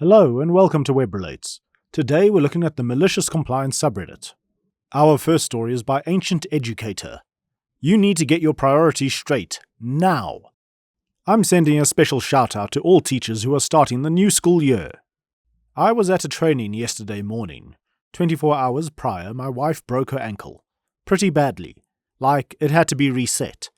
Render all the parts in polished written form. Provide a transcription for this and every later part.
Hello and welcome to Web Relates. Today we're looking at the Malicious Compliance subreddit. Our first story is by Ancient Educator. You need to get your priorities straight, now. I'm sending a special shout out to all teachers who are starting the new school year. I was at a training yesterday morning. 24 hours prior, my wife broke her ankle. Pretty badly. Like it had to be reset.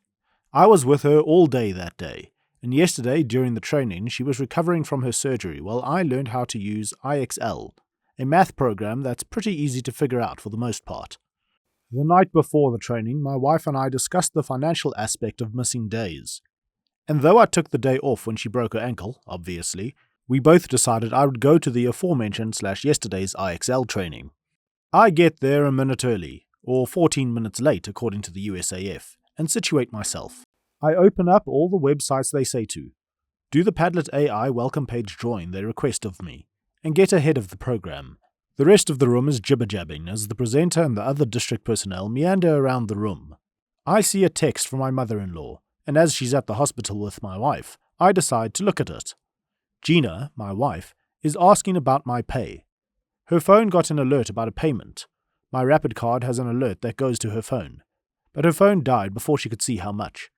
I was with her all day that day. And yesterday, during the training, she was recovering from her surgery while I learned how to use IXL, a math program that's pretty easy to figure out for the most part. The night before the training, my wife and I discussed the financial aspect of missing days. And though I took the day off when she broke her ankle, obviously, we both decided I would go to the aforementioned yesterday's IXL training. I get there a minute early, or 14 minutes late according to the USAF, and situate myself. I open up all the websites they say to, do the Padlet AI welcome page drawing they request of me, and get ahead of the program. The rest of the room is jibber-jabbing as the presenter and the other district personnel meander around the room. I see a text from my mother-in-law, and as she's at the hospital with my wife, I decide to look at it. Gina, my wife, is asking about my pay. Her phone got an alert about a payment. My Rapid card has an alert that goes to her phone, but her phone died before she could see how much.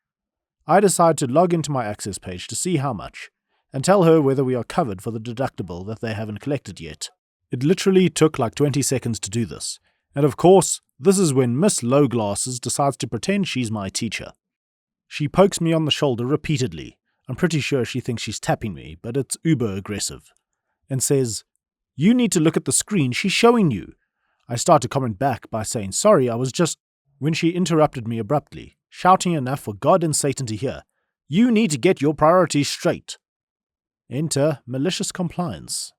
I decide to log into my access page to see how much, and tell her whether we are covered for the deductible that they haven't collected yet. It literally took like 20 seconds to do this, and of course, this is when Miss Low Glasses decides to pretend she's my teacher. She pokes me on the shoulder repeatedly. I'm pretty sure she thinks she's tapping me, but it's uber aggressive, and says, "You need to look at the screen she's showing you." I start to comment back by saying, "Sorry, I was just..." when she interrupted me abruptly, shouting enough for God and Satan to hear, "You need to get your priorities straight." Enter Malicious Compliance.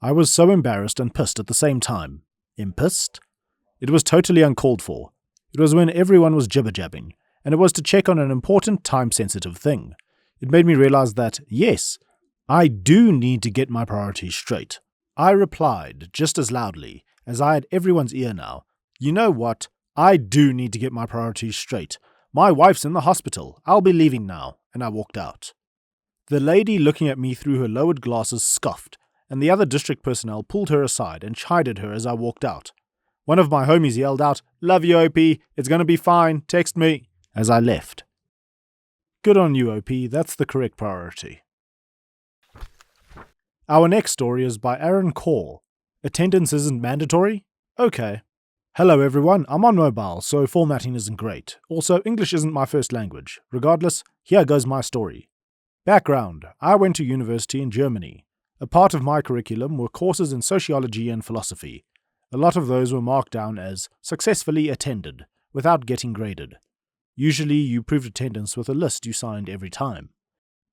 I was so embarrassed and pissed at the same time. Pissed? It was totally uncalled for. It was when everyone was jibber-jabbing, and it was to check on an important time-sensitive thing. It made me realize that, yes, I do need to get my priorities straight. I replied, just as loudly, as I had everyone's ear now, "You know what? I do need to get my priorities straight. My wife's in the hospital. I'll be leaving now," and I walked out. The lady looking at me through her lowered glasses scoffed, and the other district personnel pulled her aside and chided her as I walked out. One of my homies yelled out, "Love you, OP. It's going to be fine. Text me," as I left. Good on you, OP. That's the correct priority. Our next story is by Aaron Call. Attendance isn't mandatory? Okay. Hello everyone, I'm on mobile, so formatting isn't great. Also, English isn't my first language. Regardless, here goes my story. Background: I went to university in Germany. A part of my curriculum were courses in sociology and philosophy. A lot of those were marked down as successfully attended, without getting graded. Usually you proved attendance with a list you signed every time.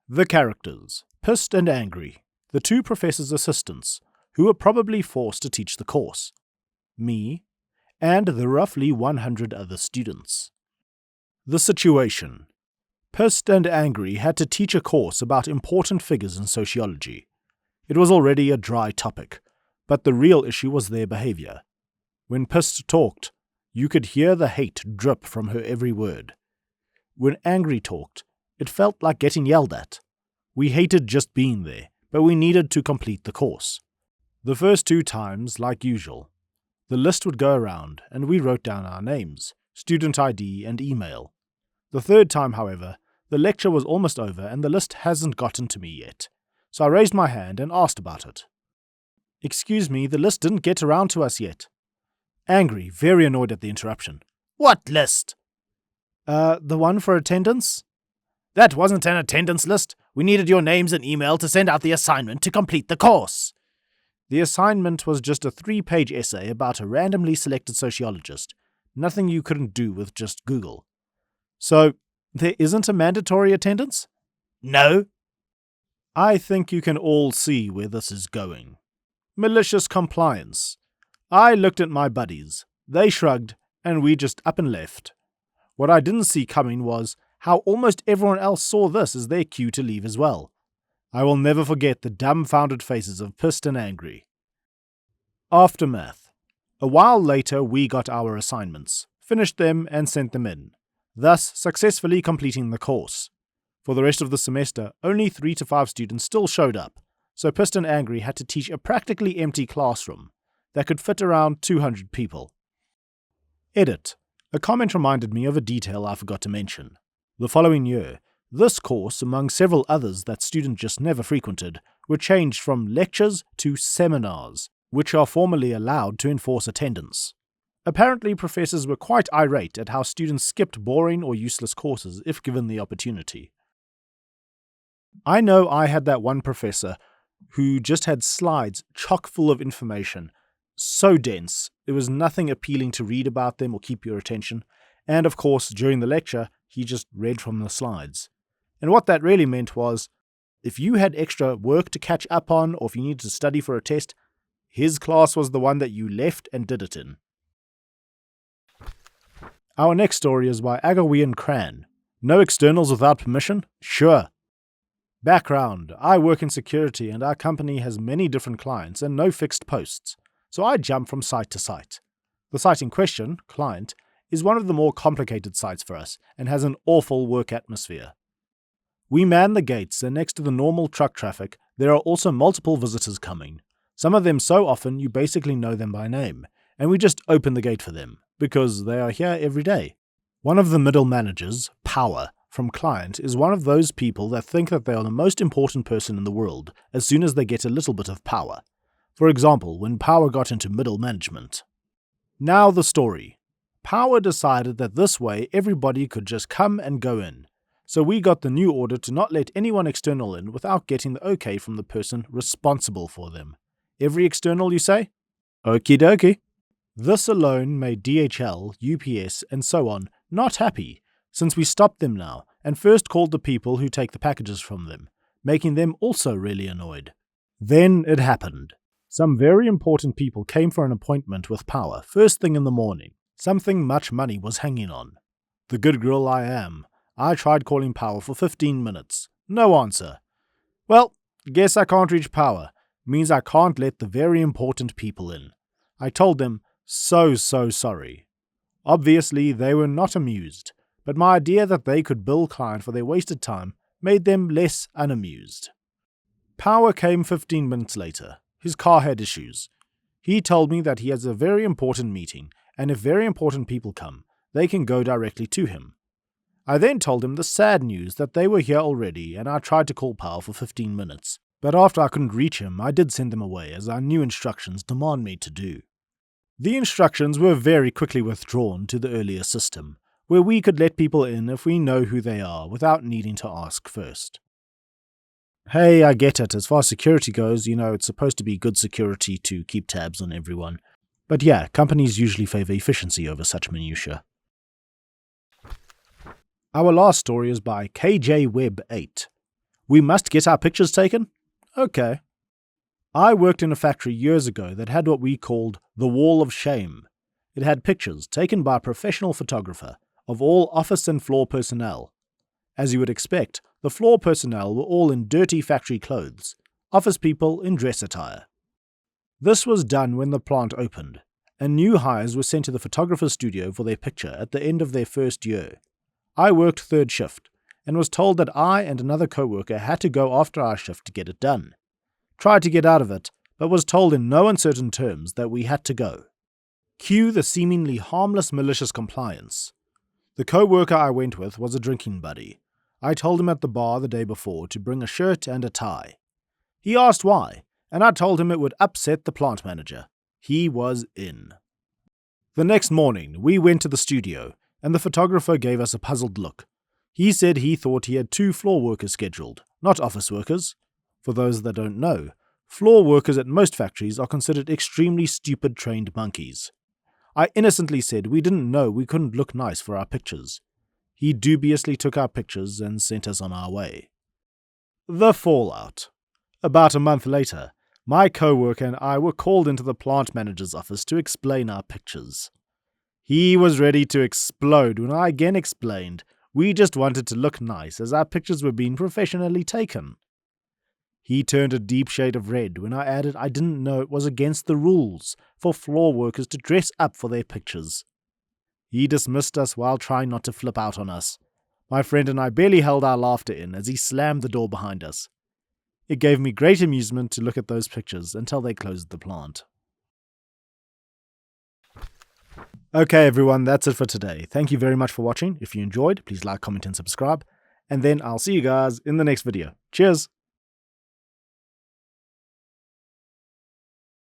The characters: pissed and angry. The two professors' assistants, who were probably forced to teach the course. Me, and the roughly 100 other students. The situation: pissed and angry had to teach a course about important figures in sociology. It was already a dry topic, but the real issue was their behavior. When pissed talked, you could hear the hate drip from her every word. When angry talked, it felt like getting yelled at. We hated just being there, but we needed to complete the course. The first 2 times, like usual, the list would go around, and we wrote down our names, student ID, and email. The 3rd time, however, the lecture was almost over and the list hasn't gotten to me yet, so I raised my hand and asked about it. "Excuse me, the list didn't get around to us yet." Angry, very annoyed at the interruption. "What list?" The one for attendance?" "That wasn't an attendance list. We needed your names and email to send out the assignment to complete the course." The assignment was just a 3-page essay about a randomly selected sociologist. Nothing you couldn't do with just Google. "So, there isn't a mandatory attendance?" "No." I think you can all see where this is going. Malicious compliance. I looked at my buddies. They shrugged, and we just up and left. What I didn't see coming was how almost everyone else saw this as their cue to leave as well. I will never forget the dumbfounded faces of pissed and angry. Aftermath. A while later we got our assignments, finished them and sent them in, thus successfully completing the course. For the rest of the semester, only 3 to 5 students still showed up, so pissed and angry had to teach a practically empty classroom that could fit around 200 people. Edit. A comment reminded me of a detail I forgot to mention. The following year, this course, among several others that students just never frequented, were changed from lectures to seminars, which are formally allowed to enforce attendance. Apparently, professors were quite irate at how students skipped boring or useless courses if given the opportunity. I know I had that one professor who just had slides chock full of information, so dense, it was nothing appealing to read about them or keep your attention, and of course, during the lecture, he just read from the slides. And what that really meant was, if you had extra work to catch up on or if you needed to study for a test, his class was the one that you left and did it in. Our next story is by Agawian Cran. No externals without permission? Sure. Background. I work in security and our company has many different clients and no fixed posts, so I jump from site to site. The site in question, client, is one of the more complicated sites for us and has an awful work atmosphere. We man the gates, and next to the normal truck traffic, there are also multiple visitors coming. Some of them so often you basically know them by name, and we just open the gate for them, because they are here every day. One of the middle managers, Power, from client, is one of those people that think that they are the most important person in the world as soon as they get a little bit of power. For example, when Power got into middle management. Now the story. Power decided that this way everybody could just come and go in. So we got the new order to not let anyone external in without getting the okay from the person responsible for them. Every external, you say? Okie dokie. This alone made DHL, UPS, and so on not happy, since we stopped them now and first called the people who take the packages from them, making them also really annoyed. Then it happened. Some very important people came for an appointment with Power first thing in the morning. Something much money was hanging on. The good girl I am, I tried calling Power for 15 minutes. No answer. Well, guess I can't reach Power. Means I can't let the very important people in. I told them, so sorry. Obviously, they were not amused, but my idea that they could bill client for their wasted time made them less unamused. Power came 15 minutes later. His car had issues. He told me that he has a very important meeting, and if very important people come, they can go directly to him. I then told him the sad news that they were here already, and I tried to call Power for 15 minutes. But after I couldn't reach him, I did send them away, as our new instructions demand me to do. The instructions were very quickly withdrawn to the earlier system, where we could let people in if we know who they are without needing to ask first. Hey, I get it. As far as security goes, it's supposed to be good security to keep tabs on everyone. But yeah, companies usually favor efficiency over such minutiae. Our last story is by KJWeb8. We must get our pictures taken? Okay. I worked in a factory years ago that had what we called the Wall of Shame. It had pictures taken by a professional photographer of all office and floor personnel. As you would expect, the floor personnel were all in dirty factory clothes, office people in dress attire. This was done when the plant opened, and new hires were sent to the photographer's studio for their picture at the end of their first year. I worked third shift, and was told that I and another co-worker had to go after our shift to get it done. Tried to get out of it, but was told in no uncertain terms that we had to go. Cue the seemingly harmless malicious compliance. The co-worker I went with was a drinking buddy. I told him at the bar the day before to bring a shirt and a tie. He asked why, and I told him it would upset the plant manager. He was in. The next morning, we went to the studio, and the photographer gave us a puzzled look. He said he thought he had 2 floor workers scheduled, not office workers. For those that don't know, floor workers at most factories are considered extremely stupid trained monkeys. I innocently said we didn't know we couldn't look nice for our pictures. He dubiously took our pictures and sent us on our way. The fallout. About a month later, my co-worker and I were called into the plant manager's office to explain our pictures. He was ready to explode when I again explained we just wanted to look nice as our pictures were being professionally taken. He turned a deep shade of red when I added I didn't know it was against the rules for floor workers to dress up for their pictures. He dismissed us while trying not to flip out on us. My friend and I barely held our laughter in as he slammed the door behind us. It gave me great amusement to look at those pictures until they closed the plant. Okay everyone, that's it for today. Thank you very much for watching. If you enjoyed, please like, comment and subscribe. And then I'll see you guys in the next video. Cheers!